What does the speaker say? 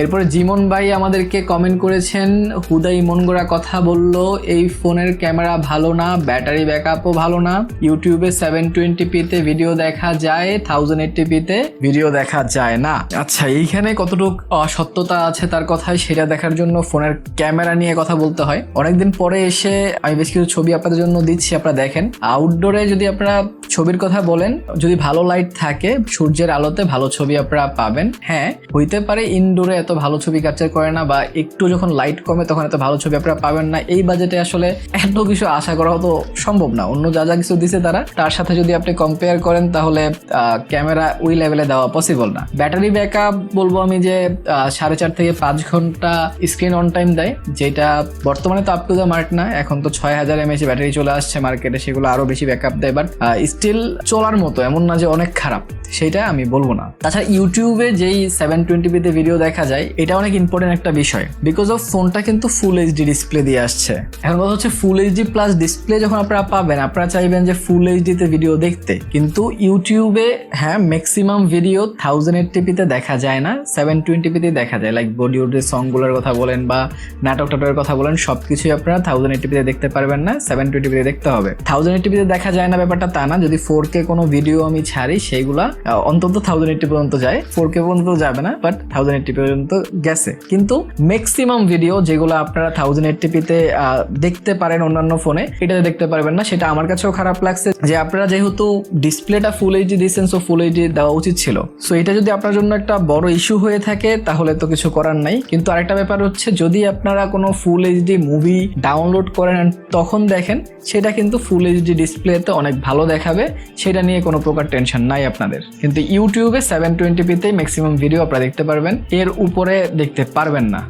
এরপরে জিমন ভাই আমাদেরকে কমেন্ট করেছেন, হুদাই মন গড়া কথা বললো, এই ফোনের ক্যামেরা ভালো না, ব্যাটারি ব্যাকআপও ভালো না, ইউটিউবে 720p তে ভিডিও দেখা যায়, 1080p তে ভিডিও দেখা যায় না। আচ্ছা, এইখানে কতটুকু সত্যতা আছে তার কথায় সেটা দেখার জন্য ফোনের ক্যামেরা নিয়ে কথা বলতে হয়। অনেকদিন পরে এসে আমি বেশ কিছু ছবি আপনাদের জন্য দিচ্ছি, আপনারা দেখেন। আউটডোরে যদি আপনারা ছবির কথা বলেন, যদি ভালো লাইট থাকে, সূর্যের আলোতে ভালো ছবি আপনারা পাবেন। হ্যাঁ, হইতে পারে ইনডোরে এত ভালো ছবি ক্যাপচার করে না, বা একটু যখন লাইট কমে তখন এত ভালো ছবি আপনারা পাবেন না। এই বাজেটে আসলে এত কিছু আশা করা তো সম্ভব না। অন্য যা যা কিছু দিছে তার সাথে যদি আপনি কম্পেয়ার করেন তাহলে ক্যামেরা ওই লেভেলে দেওয়া পসিবল না। ব্যাটারি ব্যাকআপ বলবো আমি যে 4.5 থেকে 5 ঘন্টা স্ক্রিন অন টাইম দেয়, যেটা বর্তমানে তো আপ টু দ্য মার্ক না। এখন তো 6000 mAh ব্যাটারি চলে আসছে মার্কেটে, সেগুলো আরো বেশি ব্যাকআপ দেয়, বাট স্টিল চলার মতো, এমন না যে অনেক খারাপ, সেটা আমি বলবো না। তাছাড়া ইউটিউবে যেই 720p তে ভিডিও দেখা যায়, এটা অনেক ইম্পর্টেন্ট একটা বিষয়, বিকজ অফ ফোনটা কিন্তু ফুল এইচডি ডিসপ্লে দিয়ে আসছে। এখন কথা হচ্ছে ফুল এইচডি প্লাস ডিসপ্লে যখন আপনারা পাবেন, আপনারা চাইবেন যে ফুল এইচডি তে ভিডিও দেখতে, কিন্তু ইউটিউবে হ্যাঁ ম্যাক্সিমাম ভিডিও 1080p তে দেখা যায় না, 720p তে দেখা যায়। লাইক বলিউডের সংগুলোর কথা বলেন বা নাটক টাটকের কথা বলেন, সবকিছুই আপনারা 1080p তে দেখতে পারবেন না, 720p তে দেখতে হবে। 1080p তে দেখা যায় না ব্যাপারটা তা না, যদি 4K কোনো ভিডিও আমি ছাড়ি সেইগুলা অন্তত 1080 পর্যন্ত যায়, 4K পর্যন্ত যাবে না, বাট 1080 পর্যন্ত গেছে। কিন্তু ম্যাক্সিমাম ভিডিও যেগুলো আপনারা 1080p তে দেখতে পারেন অন্যান্য ফোনে, এটাতে দেখতে পারবেন না। সেটা আমার কাছেও খারাপ লাগছে যে আপনারা যেহেতু ডিসপ্লেটা ফুল এইচডি দিচ্ছেন, সো ফুল এইচডি দেওয়া উচিত ছিল। সো এটা যদি আপনার জন্য একটা বড় ইস্যু হয়ে থাকে তাহলে তো কিছু করার নাই। কিন্তু আরেকটা ব্যাপার হচ্ছে, যদি আপনারা কোনো ফুল এইচডি মুভি ডাউনলোড করেন তখন দেখেন, সেটা কিন্তু ফুল এইচডি ডিসপ্লেতে অনেক ভালো দেখাবে, সেটা নিয়ে কোনো প্রকার টেনশন নাই আপনাদের। কিন্তু ইউটিউবে 720p তে ম্যাক্সিমাম ভিডিও আপনারা দেখতে পারবেন, এর উপরে দেখতে পারবেন না।